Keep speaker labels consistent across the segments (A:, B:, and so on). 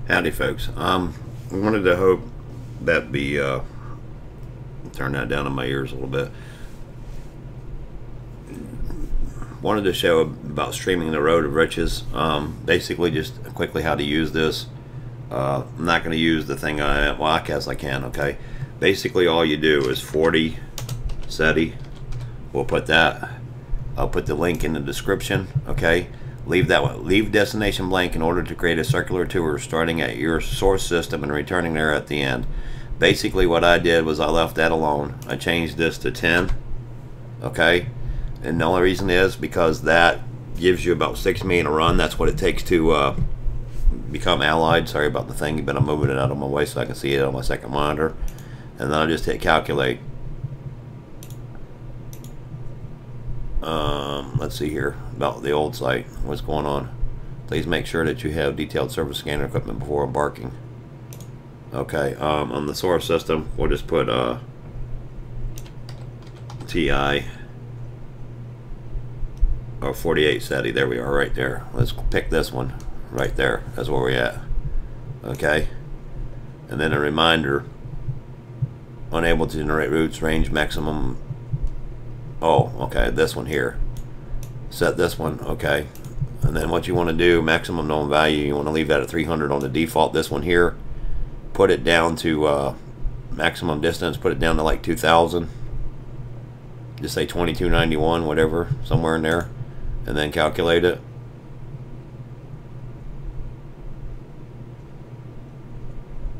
A: Howdy folks. Wanted to hope that be turn that down in my ears a little bit. Wanted to show about streaming the road of riches. Basically just quickly how to use this. I'm not going to use the thing I guess I can, okay. Basically all you do is 40 SETI. We'll put that. I'll put the link in the description, okay. Leave that one. Leave destination blank in order to create a circular tour starting at your source system and returning there at the end. Basically what I did was I left that alone. I changed this to 10, okay. And the only reason is because that gives you about 6 million a run. That's what it takes to become allied. Sorry about the thing, but I'm moving it out of my way so I can see it on my second monitor. And then I'll just hit calculate. Let's see here about the old site. What's going on? Please make sure that you have detailed surface scanner equipment before embarking. Okay, on the source system, we'll just put TI or 48 SETI. There we are, right there. Let's pick this one right there. That's where we're at. Okay, and then a reminder: unable to generate routes, range maximum. Oh, okay, this one here. Set this one, okay. And then what you want to do, maximum known value, you want to leave that at 300 on the default. This one here, put it down to maximum distance, put it down to like 2,000. Just say 2291, whatever, somewhere in there. And then calculate it.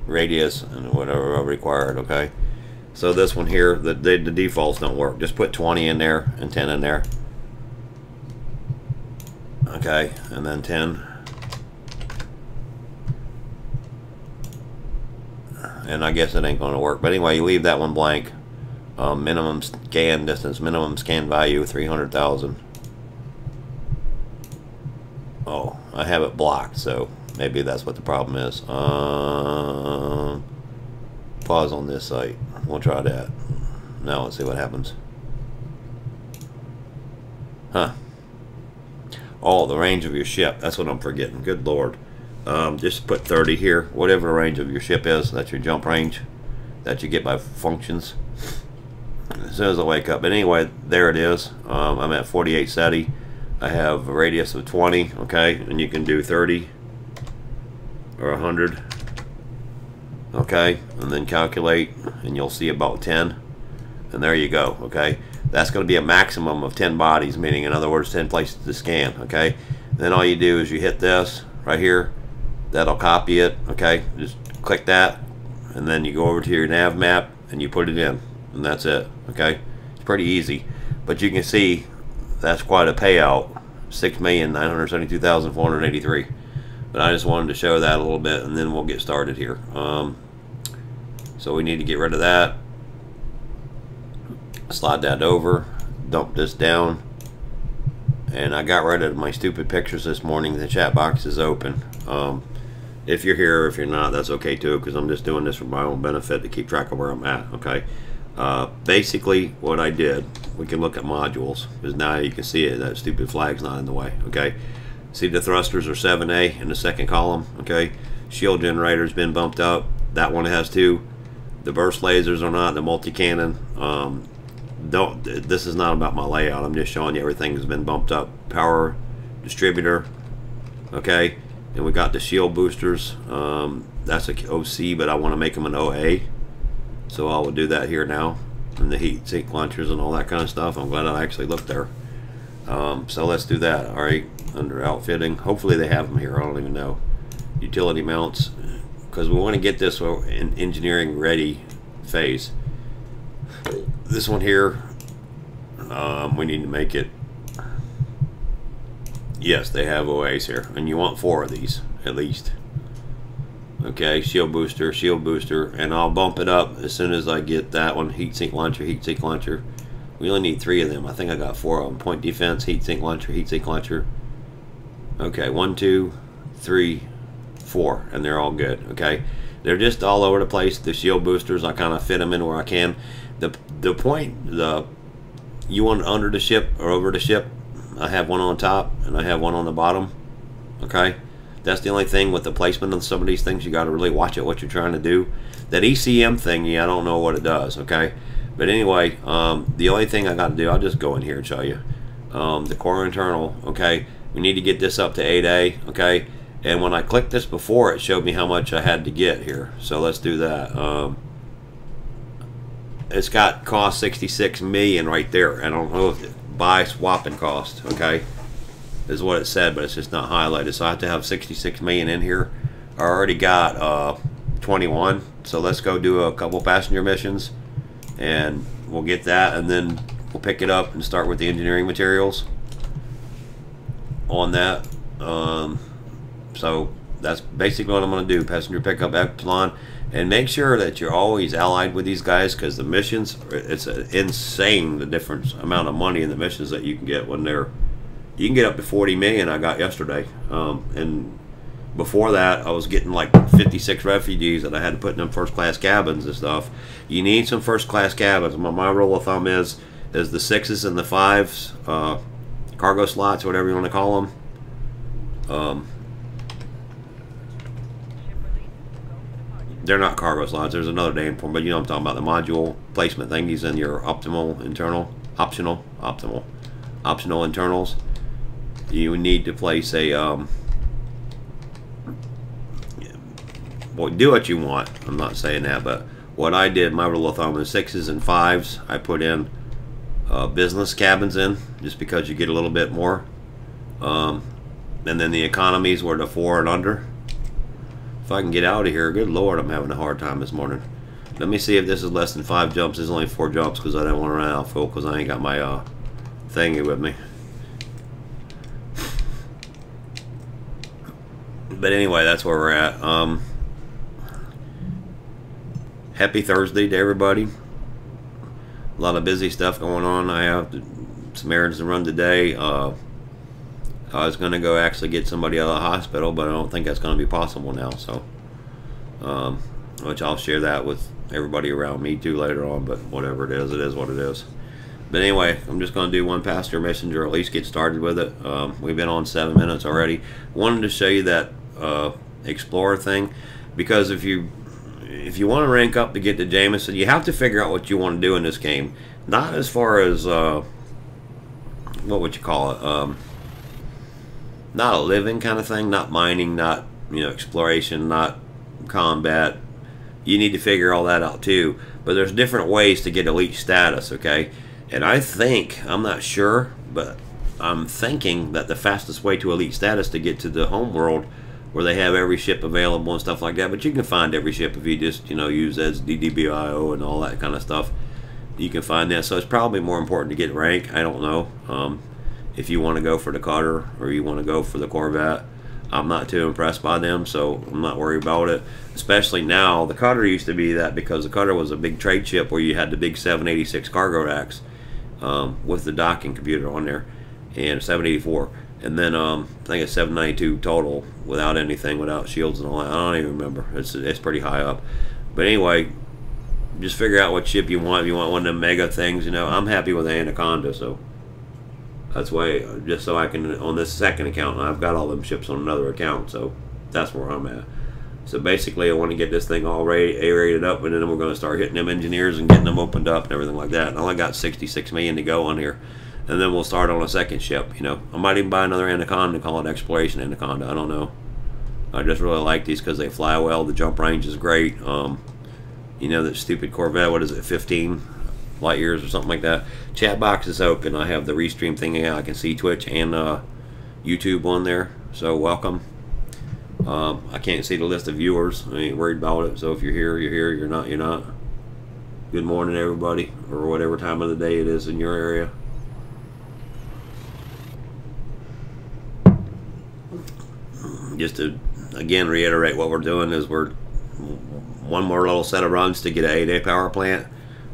A: Radius and whatever required, okay. So this one here, the defaults don't work. Just put 20 in there and 10 in there. Okay, and then 10. And I guess it ain't going to work. But anyway, you leave that one blank. Minimum scan distance, minimum scan value, 300,000. Oh, I have it blocked, so maybe that's what the problem is. Pause on this site. We'll try that. Now let's see what happens. Huh. Oh, the range of your ship. That's what I'm forgetting. Good Lord. Just put 30 here. Whatever the range of your ship is, that's your jump range that you get by functions. As soon as I wake up. But anyway, there it is. I'm at 48 SETI. I have a radius of 20, okay, and you can do 30 or 100. Okay, and then calculate, and you'll see about 10, and there you go. Okay, that's going to be a maximum of 10 bodies, meaning in other words 10 places to scan. Okay, then all you do is you hit this right here, that'll copy it. Okay, just click that, and then you go over to your nav map and you put it in, and that's it. Okay, it's pretty easy, but you can see that's quite a payout, 6,972,483. But I just wanted to show that a little bit, and then we'll get started here. So we need to get rid of that. Slide that over. Dump this down. And I got rid of my stupid pictures this morning. The chat box is open. If you're here or if you're not, that's okay too, because I'm just doing this for my own benefit to keep track of where I'm at. Okay. Basically, what I did, we can look at modules, because now you can see it. That stupid flag's not in the way. Okay. See, the thrusters are 7A in the second column. Okay, shield generator's been bumped up. That one has 2. The burst lasers are not. The multi-cannon. This is not about my layout. I'm just showing you everything has been bumped up. Power distributor. Okay, and we got the shield boosters. That's a OC, but I want to make them an OA. So I will do that here now. And the heat sink launchers and all that kind of stuff. I'm glad I actually looked there. So let's do that. All right. Under outfitting, hopefully they have them here. I don't even know. Utility mounts, because we want to get this in engineering ready phase. This one here, we need to make it. Yes, they have OAs here, and you want 4 of these at least. Okay, shield booster, and I'll bump it up as soon as I get that one. Heatsink launcher, heatsink launcher. We only need 3 of them. I think I got 4 of them. Point defense, heatsink launcher, heatsink launcher. Okay, 1, 2, 3, 4, and they're all good. Okay, they're just all over the place. The shield boosters, I kind of fit them in where I can. The point, you want it under the ship or over the ship. I have one on top and I have one on the bottom. Okay, That's the only thing with the placement of some of these things. You got to really watch it what you're trying to do. That ECM thing, yeah, I don't know what it does, okay? But anyway, the only thing I got to do, I'll just go in here and show you. The core internal, okay? We need to get this up to 8A, okay? And when I clicked this before, it showed me how much I had to get here. So let's do that. It's got cost 66 million right there. I don't know if it buy swapping cost, okay, is what it said, but it's just not highlighted. So I have to have 66 million in here. I already got 21. So let's go do a couple passenger missions, and we'll get that, and then we'll pick it up and start with the engineering materials on that. So that's basically what I'm going to do. Passenger pickup Epsilon, and make sure that you're always allied with these guys, because the missions, it's insane the difference amount of money in the missions that you can get when they're, you can get up to 40 million I got yesterday, and before that I was getting like 56 refugees that I had to put in them first class cabins and stuff. You need some first class cabins. My rule of thumb is the 6s and the 5s, cargo slots, whatever you want to call them. They're not cargo slots. There's another name for them, but you know what I'm talking about. The module placement thingies in your optional internals. You need to place a well, do what you want. I'm not saying that, but what I did, my rule of thumb is 6s and 5s. I put in business cabins in, just because you get a little bit more. And then the economies were the 4 and under. If I can get out of here, good lord, I'm having a hard time this morning. Let me see if this is less than 5 jumps. There's only 4 jumps because I didn't want to run out of fuel, because I ain't got my thingy with me. But anyway, that's where we're at. Happy Thursday to everybody. A lot of busy stuff going on. I have some errands to run today. I was going to go actually get somebody out of the hospital, but I don't think that's going to be possible now. So, which I'll share that with everybody around me too later on. But whatever it is what it is. But anyway, I'm just going to do one passenger messenger, or at least get started with it. We've been on 7 minutes already. Wanted to show you that Explorer thing, because if you want to rank up to get to Jameson, you have to figure out what you want to do in this game. Not as far as what would you call it? Not a living kind of thing, not mining, not, you know, exploration, not combat. You need to figure all that out too. But there's different ways to get elite status, okay? And I think, I'm not sure, but I'm thinking that the fastest way to elite status to get to the home world, where they have every ship available and stuff like that. But you can find every ship if you just, you know, use DDBIO and all that kind of stuff. You can find that. So it's probably more important to get rank. I don't know. If you want to go for the cutter or you want to go for the Corvette, I'm not too impressed by them, so I'm not worried about it. Especially now, the cutter used to be that, because the cutter was a big trade ship where you had the big 786 cargo racks with the docking computer on there, and 784, and then I think it's 792 total without anything, without shields and all that. I don't even remember. It's pretty high up. But anyway, just figure out what ship you want. If you want one of them mega things, you know, I'm happy with the Anaconda, so that's why, just so I can, on this second account, I've got all them ships on another account, so that's where I'm at. So basically, I want to get this thing all A-rated up, and then we're going to start hitting them engineers and getting them opened up and everything like that. And I only got 66 million to go on here, and then we'll start on a second ship. You know, I might even buy another Anaconda and call it Exploration Anaconda. I don't know. I just really like these because they fly well. The jump range is great. You know, that stupid Corvette, what is it, 15 light years or something like that. Chat box is open. I have the restream thing. I can see Twitch and YouTube on there, so welcome. I can't see the list of viewers. I ain't worried about it. So if you're here, you're here. You're not, you're not. Good morning, everybody, or whatever time of the day it is in your area. Just to again reiterate, what we're doing is we're one more little set of runs to get an 8A power plant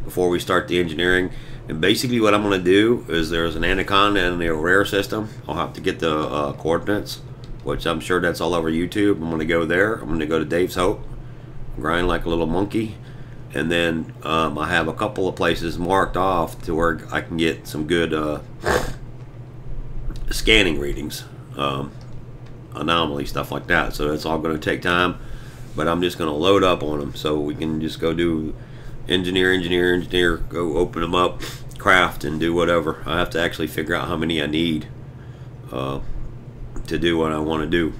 A: before we start the engineering. And basically what I'm going to do is, there's an Anaconda in the rare system. I'll have to get the coordinates, which I'm sure that's all over YouTube. I'm going to go there. I'm going to go to Dave's Hope, grind like a little monkey, and then I have a couple of places marked off to where I can get some good scanning readings. anomaly, stuff like that. So that's all going to take time, but I'm just going to load up on them so we can just go do engineer, go open them up, craft, and do whatever. I have to actually figure out how many I need to do what I want to do.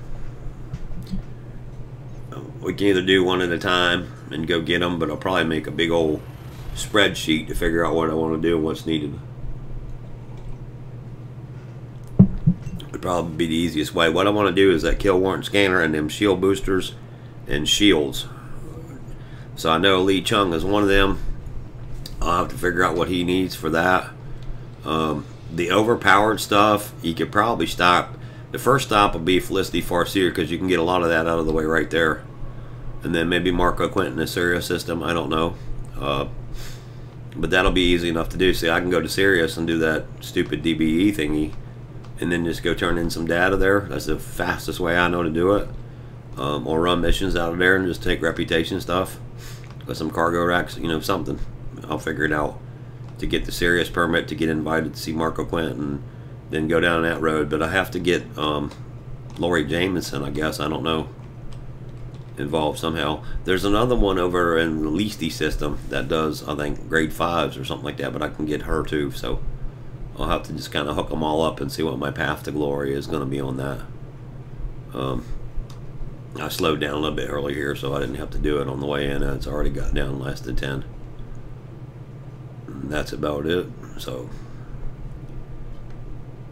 A: We can either do one at a time and go get them, but I'll probably make a big old spreadsheet to figure out what I want to do and what's needed. Would probably be the easiest way. What I want to do is that kill warrant scanner and them shield boosters and shields. So I know Lee Chung is one of them. I'll have to figure out what he needs for that. The overpowered stuff, you could probably stop. The first stop will be Felicity Farseer, because you can get a lot of that out of the way right there. And then maybe Marco Quentin, the Sirius system, I don't know. But that'll be easy enough to do. See, I can go to Sirius and do that stupid DBE thingy, and then just go turn in some data there. That's the fastest way I know to do it. Or run missions out of there and just take reputation stuff. With some cargo racks, you know, something. I'll figure it out. To get the Sirius permit to get invited to see Marco Quentin, then go down that road. But I have to get Lori Jameson, I guess, I don't know, involved somehow. There's another one over in the Leasty system that does, I think, grade 5s or something like that, but I can get her too, so I'll have to just kind of hook them all up and see what my path to glory is going to be on that. I slowed down a little bit earlier here, so I didn't have to do it on the way in. It's already got down less than 10. And that's about it. So,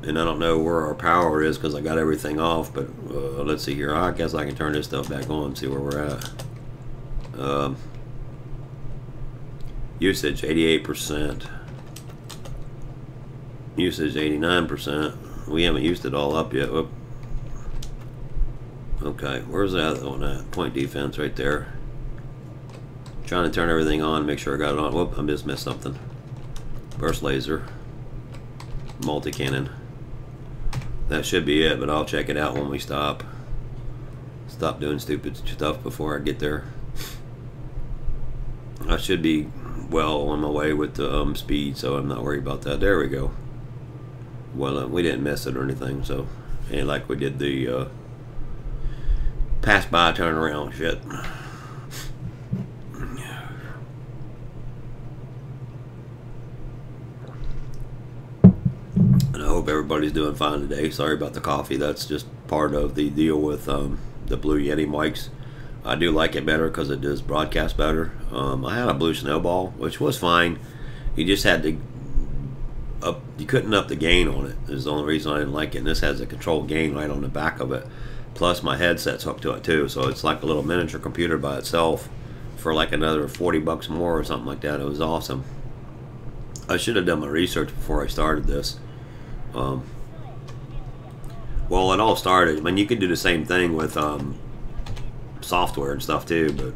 A: and I don't know where our power is because I got everything off, but let's see here. I guess I can turn this stuff back on and see where we're at. Usage 88%. Usage 89%. We haven't used it all up yet. Whoop. Okay, where's that on that point defense right there? Trying to turn everything on, make sure I got it on. Whoop, I just missed something. Burst laser, multi-cannon. That should be it, but I'll check it out when we stop. Stop doing stupid stuff before I get there. I should be well on my way with the speed, so I'm not worried about that. There we go. Well, we didn't miss it or anything, so ain't like we did the pass by, turn around shit. And I hope everybody's doing fine today. Sorry about the coffee. That's just part of the deal with the Blue Yeti mics. I do like it better because it does broadcast better. I had a Blue Snowball, which was fine. You just had to you couldn't up the gain on it. Is the only reason I didn't like it. And this has a controlled gain right on the back of it. Plus my headset's hooked to it too, so it's like a little miniature computer by itself for like another 40 bucks more or something like that. It was awesome. I should have done my research before I started this. Well, it all started, I mean, you can do the same thing with software and stuff too, but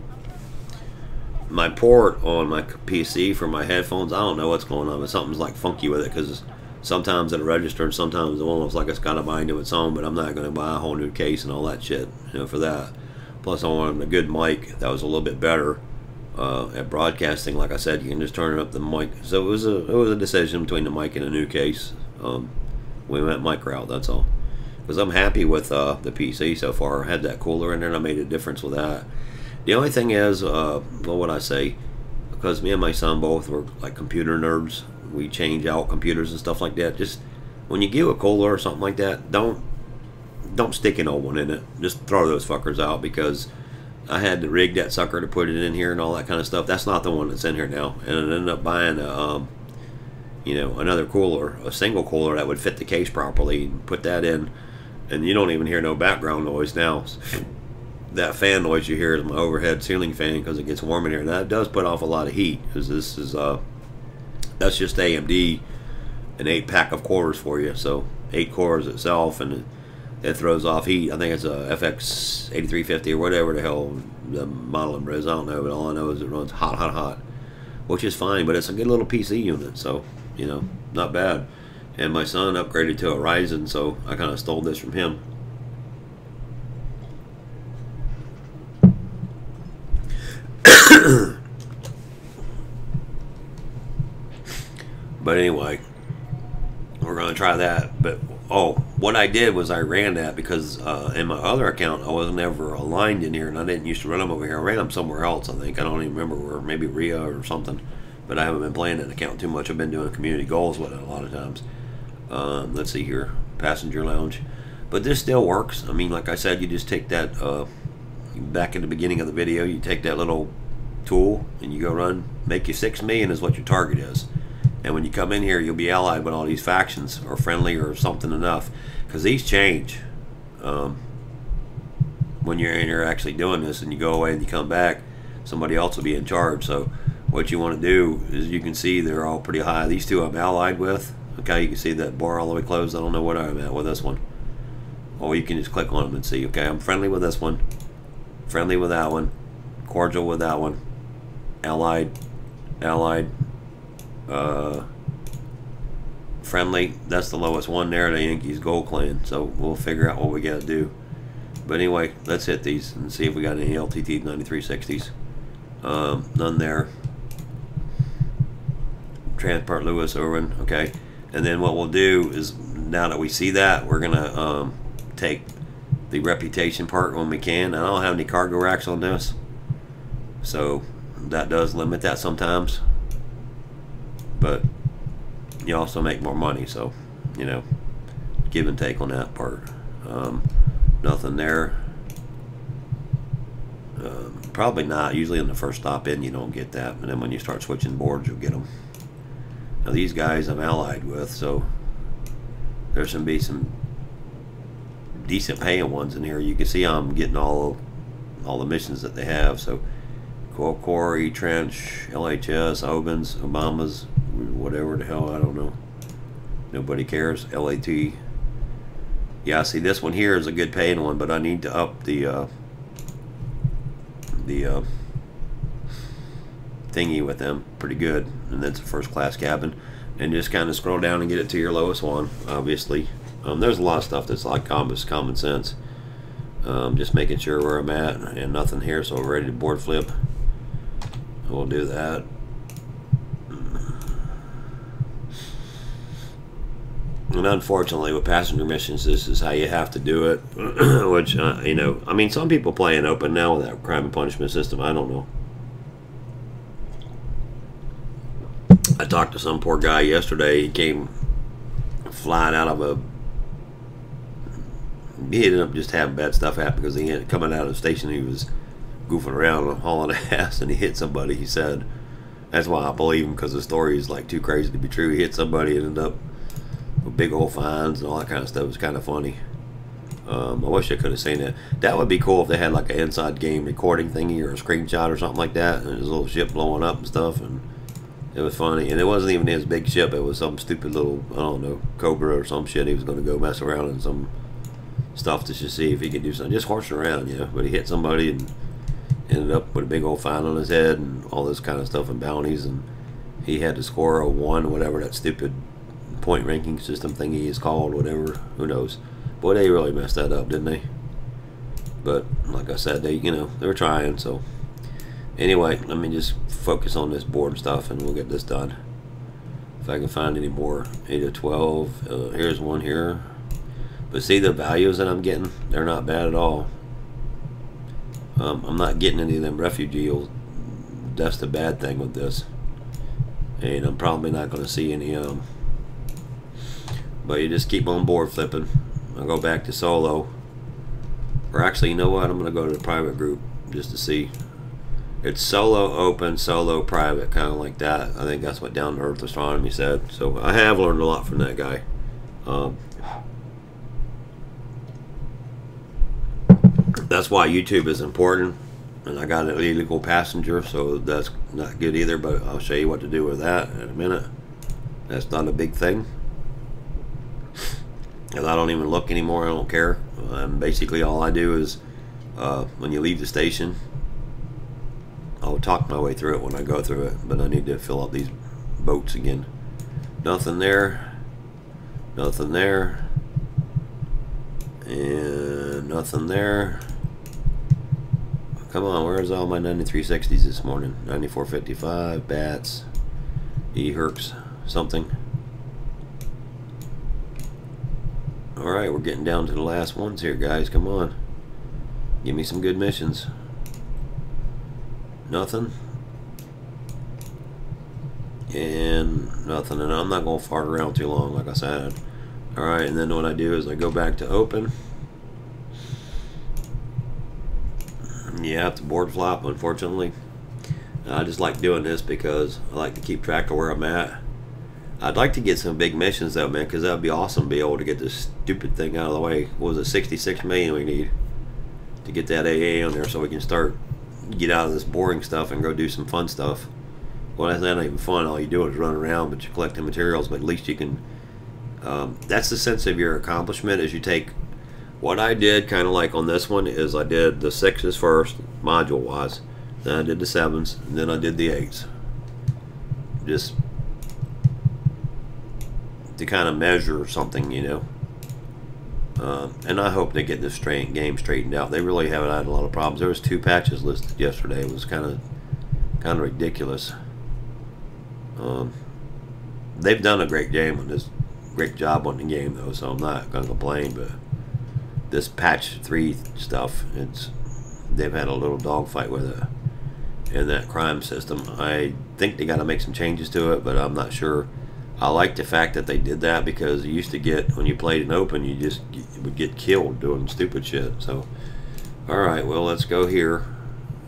A: my port on my PC for my headphones, I don't know what's going on, but something's like funky with it, because sometimes it'll register and sometimes it won't. Looks like it's got a mind of its own, but I'm not going to buy a whole new case and all that shit, you know, for that. Plus I wanted a good mic that was a little bit better at broadcasting. Like I said, you can just turn up the mic. So it was a decision between the mic and a new case. We went mic route, that's all. Because I'm happy with the PC so far. I had that cooler in there and I made a difference with that. The only thing is, what would I say? Because me and my son both were like computer nerds. We change out computers and stuff like that. Just when you get a cooler or something like that, don't stick an old one in it. Just throw those fuckers out, because I had to rig that sucker to put it in here and all that kind of stuff. That's not the one that's in here now. And I ended up buying a, you know, another cooler, a single cooler that would fit the case properly, and put that in, and you don't even hear no background noise now. That fan noise you hear is my overhead ceiling fan, because it gets warm in here. That does put off a lot of heat, because this is that's just AMD, an 8-pack of cores for you. So 8 cores itself, and it throws off heat. I think it's a FX 8350 or whatever the hell the model number is. I don't know, but all I know is it runs hot, which is fine. But it's a good little PC unit, so you know, not bad. And my son upgraded to a Ryzen, so I kind of stole this from him. But anyway, we're going to try that. But Oh, what I did was I ran that because in my other account I wasn't ever aligned in here, and I didn't used to run them over here. I ran them somewhere else, I think. I don't even remember where, maybe Ria or something. But I haven't been playing that account too much. I've been doing community goals with it a lot of times. Let's see here, passenger lounge. But this still works. I mean, like I said, you just take that, back in the beginning of the video, you take that little tool and you go run, make you 6 million is what your target is. And when you come in here, you'll be allied with all these factions or friendly or something enough, because these change when you're in here actually doing this, and you go away and you come back, somebody else will be in charge. So what you want to do is, you can see they're all pretty high. These two I'm allied with. Okay, you can see that bar all the way closed. I don't know what I'm at with this one. Or you can just click on them and see, okay, I'm friendly with this one, friendly with that one, cordial with that one, allied, friendly. That's the lowest one there, the Yankees Gold Clan. So we'll figure out what we got to do. But anyway, let's hit these and see if we got any LTT 9360s. None there. Transport Lewis, Irwin. Okay. And then what we'll do is, now that we see that, we're gonna take the reputation part when we can. I don't have any cargo racks on this, so that does limit that sometimes. But you also make more money, so you know, give and take on that part. Nothing there. Probably not. Usually in the first stop in you don't get that, but then when you start switching boards you'll get them. Now these guys I'm allied with, so there's some decent paying ones in here. You can see I'm getting all the missions that they have. So Quarry, Trench, LHS, Obens, Obamas, whatever the hell, I don't know. Nobody cares. LAT. Yeah, see, this one here is a good paying one, but I need to up the thingy with them pretty good, and that's a first class cabin. And just kind of scroll down and get it to your lowest one, obviously. There's a lot of stuff that's like common sense. Just making sure where I'm at, and nothing here, so we're ready to board flip. We'll do that. And unfortunately with passenger missions, this is how you have to do it. Which, you know, I mean, some people play in open now with that crime and punishment system. I don't know. I talked to some poor guy yesterday. He came flying out of a... He ended up just having bad stuff happen because he ended coming out of the station. He was goofing around and hauling ass, and he hit somebody. He said, that's why I believe him, because the story is like too crazy to be true. He hit somebody and ended up with big old fines and all that kind of stuff. It was kind of funny. I wish I could have seen it. That would be cool if they had like an inside game recording thingy or a screenshot or something like that, and his little ship blowing up and stuff, and it was funny. And it wasn't even his big ship. It was some stupid little, I don't know, Cobra or some shit. He was going to go mess around in some stuff to just see if he could do something, just horsing around, you know. But he hit somebody and ended up with a big old fine on his head and all this kind of stuff and bounties, and he had to score a 1, whatever that stupid point ranking system thingy is called, whatever, who knows. Boy, they really messed that up, didn't they? But like I said, they, you know, they were trying. So anyway, let me just focus on this board stuff and we'll get this done. If I can find any more. 8 of 12. Here's one here. But see the values that I'm getting? They're not bad at all. I'm not getting any of them refugees. That's the bad thing with this. And I'm probably not going to see any of them. But you just keep on board flipping. I'll go back to solo. Or actually, you know what? I'm going to go to the private group just to see. It's solo, open, solo, private, kind of like that. I think that's what Down to Earth Astronomy said. So I have learned a lot from that guy. That's why YouTube is important. And I got an illegal passenger, so that's not good either. But I'll show you what to do with that in a minute. That's not a big thing. And I don't even look anymore. I don't care. Basically, all I do is when you leave the station, I'll talk my way through it when I go through it. But I need to fill up these boats again. Nothing there. Nothing there. And nothing there. Come on, where's all my 9360s this morning? 9455, bats, E-Hercs, something. Alright, we're getting down to the last ones here, guys. Come on. Give me some good missions. Nothing. And nothing. And I'm not going to fart around too long, like I said. Alright, and then what I do is I go back to open. You have to board flop, unfortunately. I just like doing this because I like to keep track of where I'm at. I'd like to get some big missions though, man, because that would be awesome to be able to get this stupid thing out of the way. What was it, 66 million we need to get that AA on there so we can start, get out of this boring stuff and go do some fun stuff. Well, that's not even fun. All you do is run around, but you're collecting materials, but at least you can, that's the sense of your accomplishment is you take, what I did kind of like on this one is I did the 6s first, module wise. Then I did the 7s, and then I did the 8s. Just to kind of measure something, you know. And I hope they get this game straightened out. They really haven't had a lot of problems. There was 2 patches listed yesterday. It was kind of ridiculous. They've done a great job on the game though, so I'm not gonna complain. But this patch 3 stuff, they've had a little dogfight with it. In that crime system, I think they got to make some changes to it, but I'm not sure. I like the fact that they did that because you used to get, when you played in open, you would get killed doing stupid shit. So, alright, well, let's go here.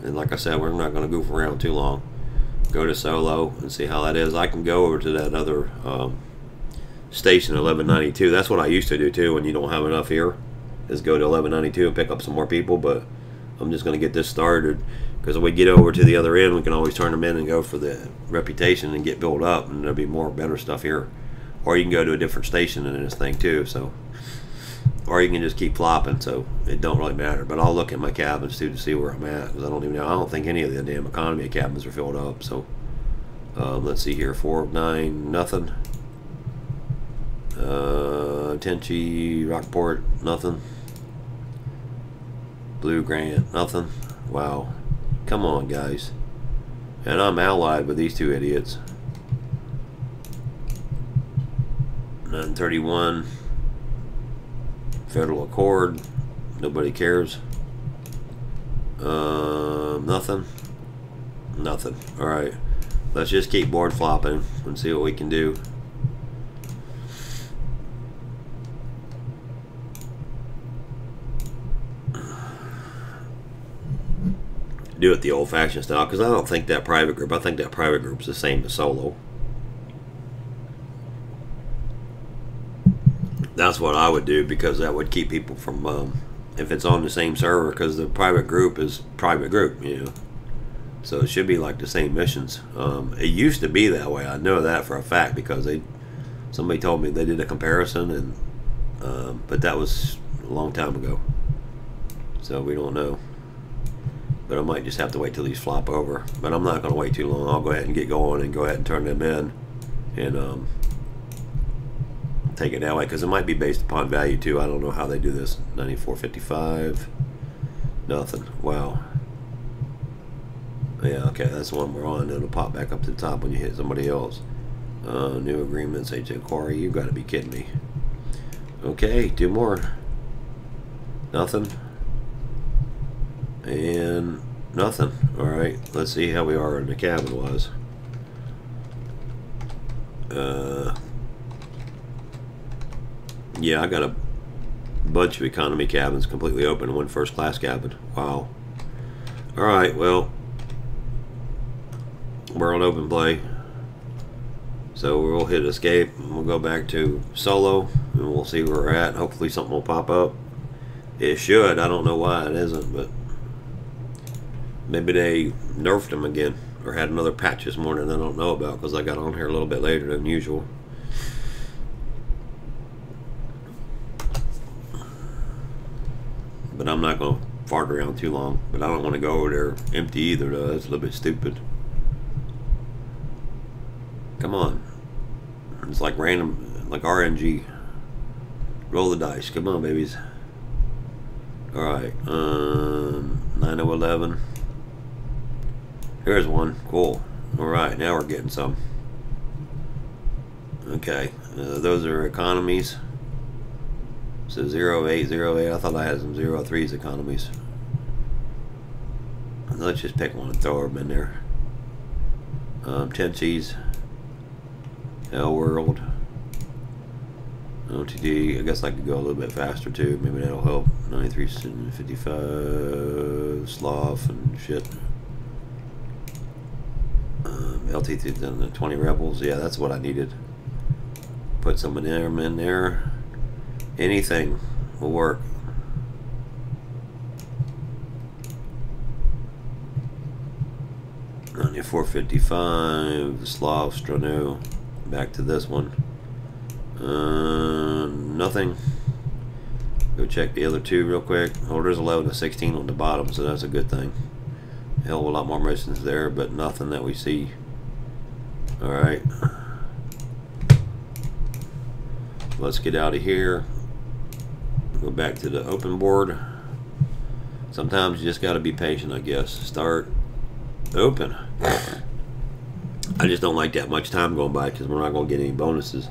A: And like I said, we're not going to goof around too long. Go to solo and see how that is. I can go over to that other station, 1192. That's what I used to do too when you don't have enough here, is go to 1192 and pick up some more people, but I'm just going to get this started. Because if we get over to the other end, we can always turn them in and go for the reputation and get built up, and there'll be more better stuff here. Or you can go to a different station in this thing too. So, or you can just keep flopping. So it don't really matter. But I'll look at my cabins too to see where I'm at, because I don't even know. I don't think any of the damn economy cabins are filled up. So let's see here. 4 of 9, nothing. Tenchi, Rockport, nothing. Blue Grant, nothing. Wow. Come on, guys. And I'm allied with these 2 idiots. 931. Federal Accord. Nobody cares. Nothing. Nothing. Alright. Let's just keep board flopping and see what we can do. Do it the old-fashioned style, because I don't think that private group, I think that private group's the same as solo. That's what I would do, because that would keep people from, if it's on the same server, because the private group is private group, you know. So it should be like the same missions. It used to be that way. I know that for a fact, because somebody told me they did a comparison, and but that was a long time ago. So we don't know. But I might just have to wait till these flop over. But I'm not going to wait too long. I'll go ahead and get going and go ahead and turn them in. And take it that way. Because it might be based upon value too. I don't know how they do this. 94.55. Nothing. Wow. Yeah, okay. That's the one we're on. It'll pop back up to the top when you hit somebody else. New agreements. H.A. Quarry. You've got to be kidding me. Okay. 2 more. Nothing. And nothing. Alright, let's see how we are in the cabin was. Yeah, I got a bunch of economy cabins completely open and 1 first class cabin. Wow. Alright, well, we're on open play. So we'll hit escape and we'll go back to solo and we'll see where we're at. Hopefully something will pop up. It should. I don't know why it isn't, but maybe they nerfed them again or had another patch this morning I don't know about, because I got on here a little bit later than usual. But I'm not going to fart around too long. But I don't want to go over there empty either, though. That's a little bit stupid. Come on. It's like random, like RNG. Roll the dice. Come on, babies. Alright. 9 of 11. Here's one. Cool. Alright, now we're getting some. Okay. Those are economies. So 0808. I thought I had some 03s economies. Let's just pick one and throw them in there. Tensies. L World. OTD. I guess I could go a little bit faster too. Maybe that'll help. 93.55. Sloth and shit. LT 20 Rebels. Yeah, that's what I needed. Put some of them in there. Anything will work. On 455, Slav, Strano. Back to this one. Nothing. Go check the other two real quick. Oh, there's 11 to 16 on the bottom, so that's a good thing. Hell of a lot more missions there, but nothing that we see. Alright. Let's get out of here. Go back to the open board. Sometimes you just got to be patient, I guess. Start. Open. I just don't like that much time going by because we're not going to get any bonuses.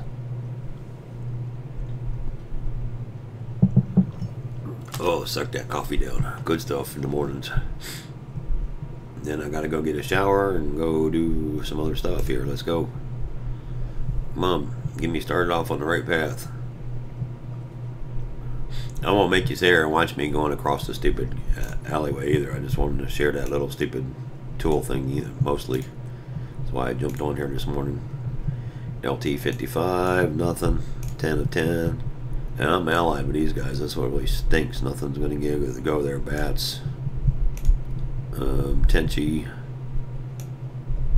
A: Oh, suck that coffee down. Good stuff in the mornings. Then I got to go get a shower and go do some other stuff here. Let's go. Mom, get me started off on the right path. I won't make you sit here and watch me going across the stupid alleyway either. I just wanted to share that little stupid tool thing mostly. That's why I jumped on here this morning. LT 55, nothing. 10 of 10. And I'm allied with these guys. That's what really stinks. Nothing's going to go there. Bats. Tenchi.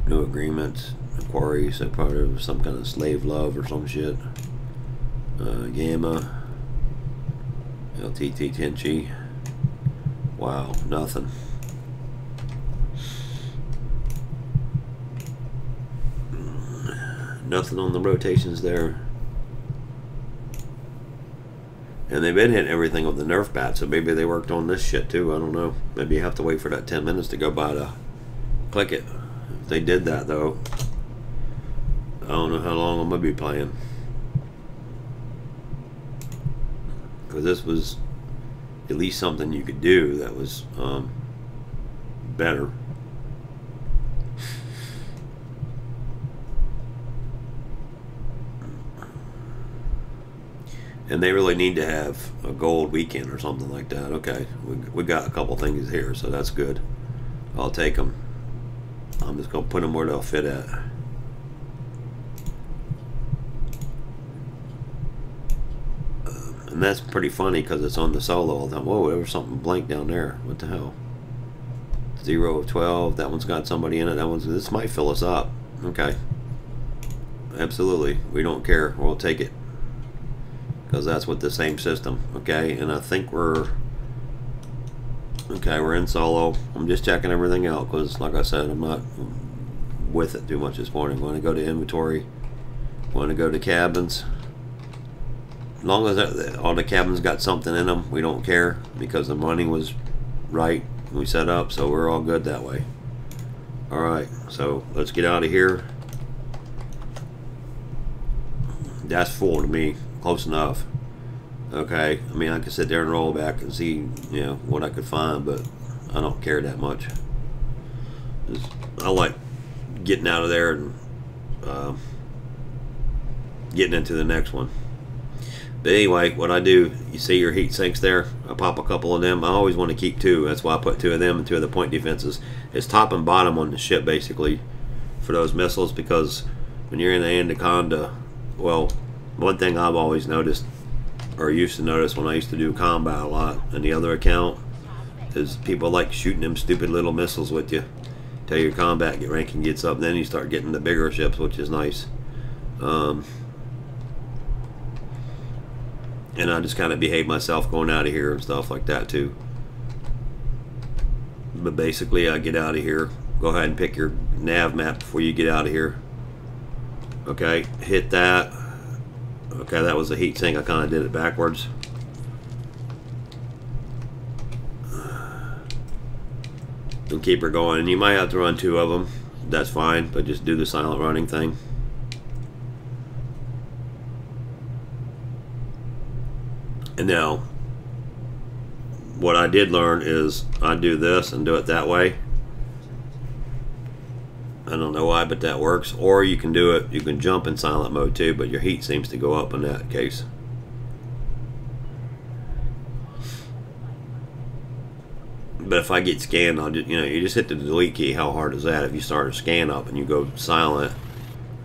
A: New agreement. Quarry. So part of some kind of slave love or some shit. Gamma. LTT Tenchi. Wow. Nothing. Nothing on the rotations there. And they've been hitting everything with the Nerf bat, so maybe they worked on this shit too. I don't know. Maybe you have to wait for that 10 minutes to go by to click it. If they did that though, I don't know how long I'm going to be playing. Because this was at least something you could do that was better. And they really need to have a gold weekend or something like that. Okay, we got a couple things here, so that's good. I'll take them. I'm just going to put them where they'll fit at. And that's pretty funny because it's on the solo all the time. Whoa, there was something blank down there. What the hell? 0 of 12. That one's got somebody in it. This might fill us up. Okay. Absolutely. We don't care. We'll take it. Because that's with the same system. Okay, and I think we're in solo. I'm just checking everything out because, like I said, I'm not with it too much this morning. Want to go to inventory. Want to go to cabins. As long as all the cabins got something in them, we don't care because the money was right. We set up, so we're all good that way. All right, so let's get out of here. That's full to me. Close enough. Okay, I mean I could sit there and roll back and see, you know, what I could find, but I don't care that much. I like getting out of there and getting into the next one. But anyway, what I do, you see your heat sinks there, I pop a couple of them. I always want to keep two. That's why I put 2 of them and 2 of the point defenses. It's top and bottom on the ship basically for those missiles, because when you're in the Anaconda, well, one thing I've always noticed, or used to notice when I used to do combat a lot in the other account, is people like shooting them stupid little missiles with you till your combat ranking gets up. Then you start getting the bigger ships, which is nice. And I just kind of behave myself going out of here and stuff like that too. But basically I get out of here. Go ahead and pick your nav map before you get out of here. Okay, hit that. Okay, that was a heat sink. I kind of did it backwards. And keep her going. And you might have to run 2 of them. That's fine, but just do the silent running thing. And now, what I did learn is I do this and do it that way. I don't know why, but that works. Or you can do it, you can jump in silent mode too, but your heat seems to go up in that case. But if I get scanned, I'll just, you just hit the delete key. How hard is that? If you start a scan up and you go silent,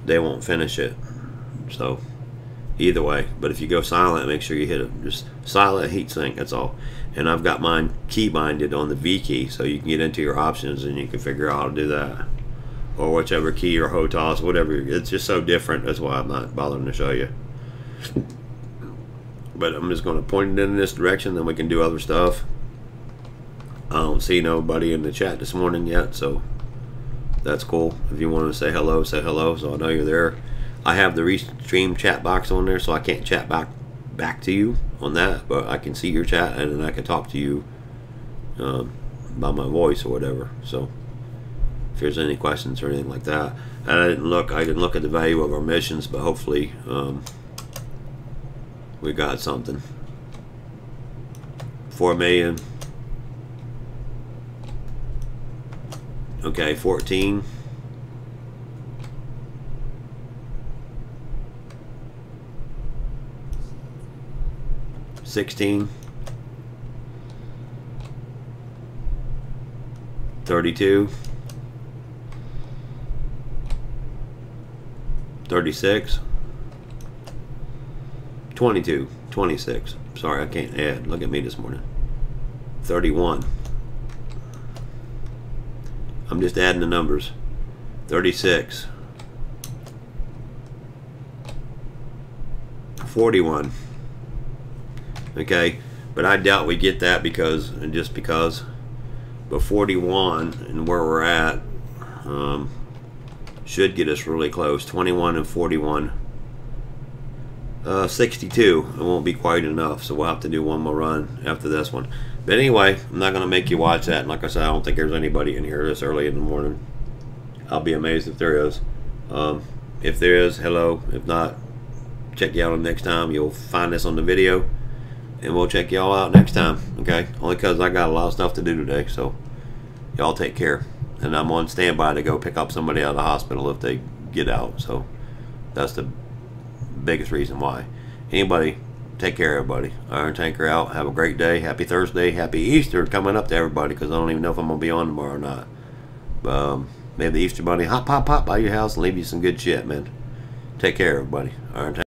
A: they won't finish it. So either way, but if you go silent, make sure you hit it. Just silent heat sink, that's all. And I've got mine key binded on the V key, so you can get into your options and you can figure out how to do that. Or whichever key or HOTAS, whatever. It's just so different. That's why I'm not bothering to show you. But I'm just going to point it in this direction, then we can do other stuff. I don't see nobody in the chat this morning yet, so that's cool. If you want to say hello, say hello, so I know you're there. I have the Restream chat box on there, so I can't chat back to you on that, but I can see your chat, and then I can talk to you by my voice or whatever. So if there's any questions or anything like that. And I didn't look at the value of our missions, but hopefully we got something. 4 million. Okay, 14. 16. 32. 36. 22. 26. Sorry, I can't add. Look at me this morning. 31. I'm just adding the numbers. 36. 41. Okay, but I doubt we get that because, but 41 and where we're at should get us really close. 21 and 41. 62. It won't be quite enough, so we'll have to do one more run after this one. But anyway, I'm not going to make you watch that. And like I said, I don't think there's anybody in here this early in the morning. I'll be amazed if there is. If there is, hello. If not, check you out next time. You'll find this on the video, and we'll check y'all out next time. Okay? Only because I got a lot of stuff to do today. So y'all take care. And I'm on standby to go pick up somebody out of the hospital if they get out. So that's the biggest reason why. Anybody, take care, everybody. Iron Tanker out. Have a great day. Happy Thursday. Happy Easter coming up to everybody, because I don't even know if I'm going to be on tomorrow or not. Maybe the Easter Bunny hop by your house and leave you some good shit, man. Take care, everybody. Iron Tanker.